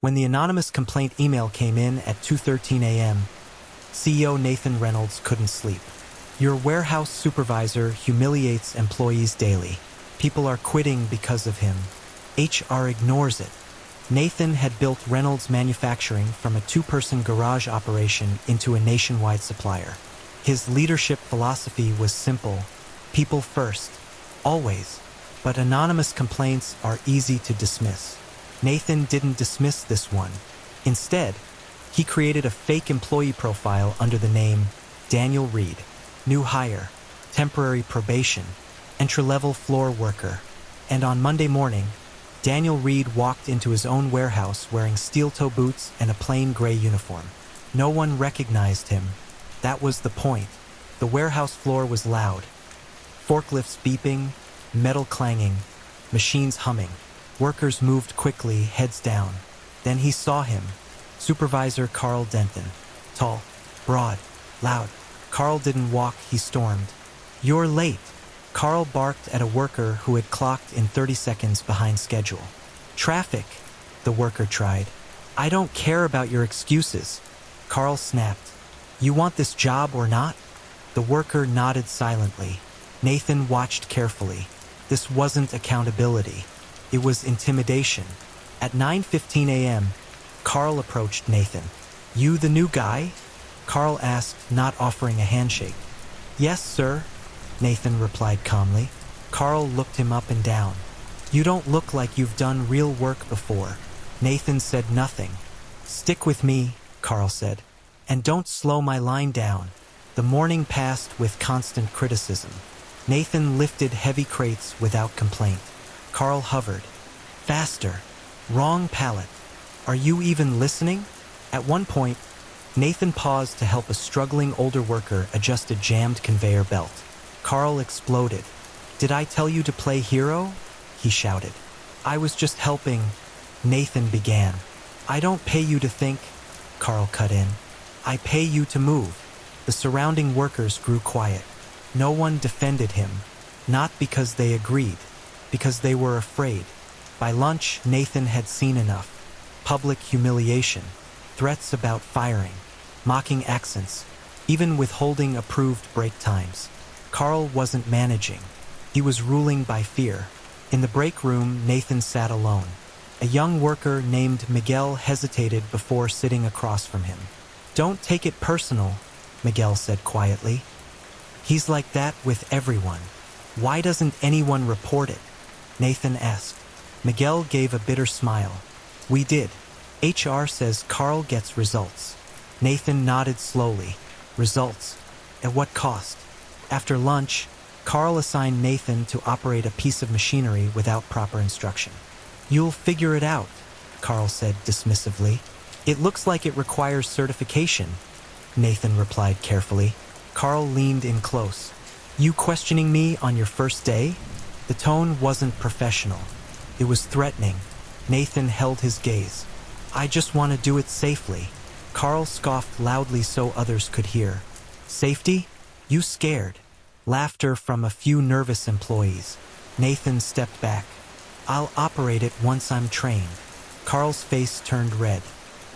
When the anonymous complaint email came in at 2:13 a.m., CEO Nathan Reynolds couldn't sleep. Your warehouse supervisor humiliates employees daily. People are quitting because of him. HR ignores it. Nathan had built Reynolds Manufacturing from a two-person garage operation into a nationwide supplier. His leadership philosophy was simple: people first, always. But anonymous complaints are easy to dismiss. Nathan didn't dismiss this one. Instead, he created a fake employee profile under the name Daniel Reed. New hire, temporary probation, entry-level floor worker. And on Monday morning, Daniel Reed walked into his own warehouse wearing steel-toe boots and a plain gray uniform. No one recognized him. That was the point. The warehouse floor was loud. Forklifts beeping, metal clanging, machines humming. Workers moved quickly, heads down. Then he saw him. Supervisor Carl Denton. Tall, broad, loud. Carl didn't walk, he stormed. "You're late." Carl barked at a worker who had clocked in 30 seconds behind schedule. "Traffic," the worker tried. "I don't care about your excuses." Carl snapped. "You want this job or not?" The worker nodded silently. Nathan watched carefully. This wasn't accountability. It was intimidation. At 9:15 a.m., Carl approached Nathan. "You the new guy?" Carl asked, not offering a handshake. "Yes, sir," Nathan replied calmly. Carl looked him up and down. "You don't look like you've done real work before." Nathan said nothing. "Stick with me," Carl said, "and don't slow my line down." The morning passed with constant criticism. Nathan lifted heavy crates without complaint. Carl hovered. "Faster. Wrong pallet. Are you even listening?" At one point, Nathan paused to help a struggling older worker adjust a jammed conveyor belt. Carl exploded. "Did I tell you to play hero?" he shouted. "I was just helping," Nathan began. "I don't pay you to think," Carl cut in. "I pay you to move." The surrounding workers grew quiet. No one defended him, not because they agreed, because they were afraid. By lunch, Nathan had seen enough. Public humiliation, threats about firing, mocking accents, even withholding approved break times. Carl wasn't managing. He was ruling by fear. In the break room, Nathan sat alone. A young worker named Miguel hesitated before sitting across from him. "Don't take it personal," Miguel said quietly. "He's like that with everyone. Why doesn't anyone report it?" Nathan asked. Miguel gave a bitter smile. "We did. HR says Carl gets results." Nathan nodded slowly. "Results? At what cost?" After lunch, Carl assigned Nathan to operate a piece of machinery without proper instruction. "You'll figure it out," Carl said dismissively. "It looks like it requires certification," Nathan replied carefully. Carl leaned in close. "You questioning me on your first day?" The tone wasn't professional. It was threatening. Nathan held his gaze. "I just want to do it safely." Carl scoffed loudly so others could hear. "Safety? You scared?" Laughter from a few nervous employees. Nathan stepped back. "I'll operate it once I'm trained." Carl's face turned red.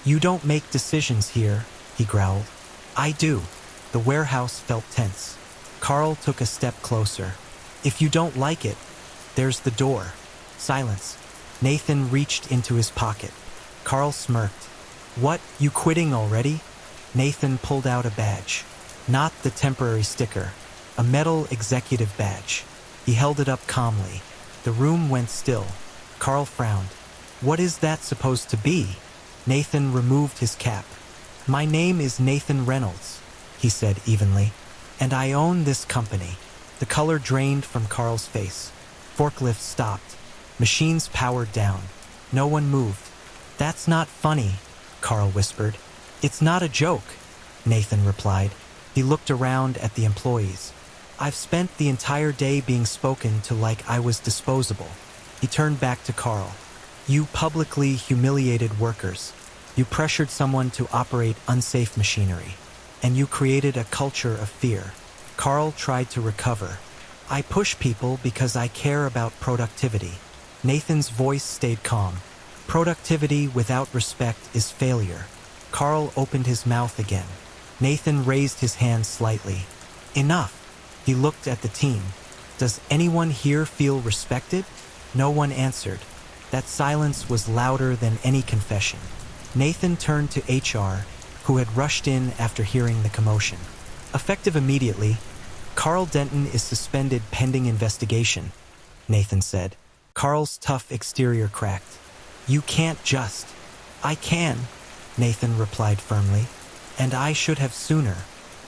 "You don't make decisions here," he growled. "I do." The warehouse felt tense. Carl took a step closer. "If you don't like it, there's the door." Silence. Nathan reached into his pocket. Carl smirked. "What, you quitting already?" Nathan pulled out a badge. Not the temporary sticker. A metal executive badge. He held it up calmly. The room went still. Carl frowned. "What is that supposed to be?" Nathan removed his cap. "My name is Nathan Reynolds," he said evenly, "and I own this company." The color drained from Carl's face. Forklifts stopped. Machines powered down. No one moved. "That's not funny," Carl whispered. "It's not a joke," Nathan replied. He looked around at the employees. "I've spent the entire day being spoken to like I was disposable." He turned back to Carl. "You publicly humiliated workers. You pressured someone to operate unsafe machinery. And you created a culture of fear." Carl tried to recover. "I push people because I care about productivity." Nathan's voice stayed calm. Productivity without respect is failure. Carl opened his mouth again. Nathan raised his hand slightly. Enough. He looked at the team. Does anyone here feel respected? No one answered. That silence was louder than any confession. Nathan turned to HR, who had rushed in after hearing the commotion. Effective immediately, Carl Denton is suspended pending investigation, Nathan said. Carl's tough exterior cracked. You can't just. I can, Nathan replied firmly. And I should have sooner.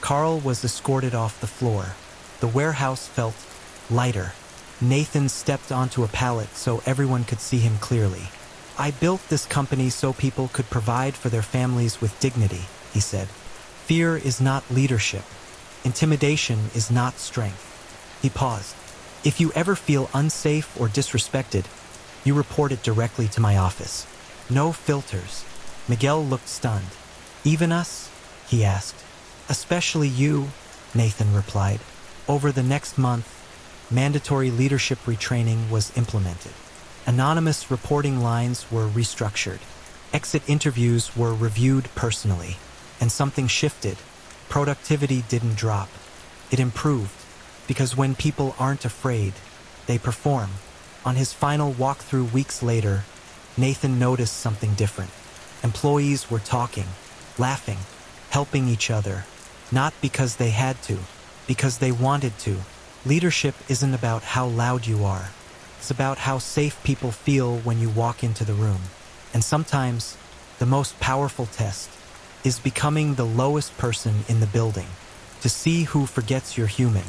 Carl was escorted off the floor. The warehouse felt lighter. Nathan stepped onto a pallet so everyone could see him clearly. I built this company so people could provide for their families with dignity, he said. Fear is not leadership. Intimidation is not strength. He paused. If you ever feel unsafe or disrespected, you report it directly to my office. No filters. Miguel looked stunned. Even us? He asked. Especially you, Nathan replied. Over the next month, mandatory leadership retraining was implemented. Anonymous reporting lines were restructured. Exit interviews were reviewed personally. And something shifted. Productivity didn't drop. It improved. Because when people aren't afraid, they perform. On his final walkthrough weeks later, Nathan noticed something different. Employees were talking, laughing, helping each other. Not because they had to, because they wanted to. Leadership isn't about how loud you are. It's about how safe people feel when you walk into the room. And sometimes, the most powerful test is becoming the lowest person in the building, to see who forgets you're human.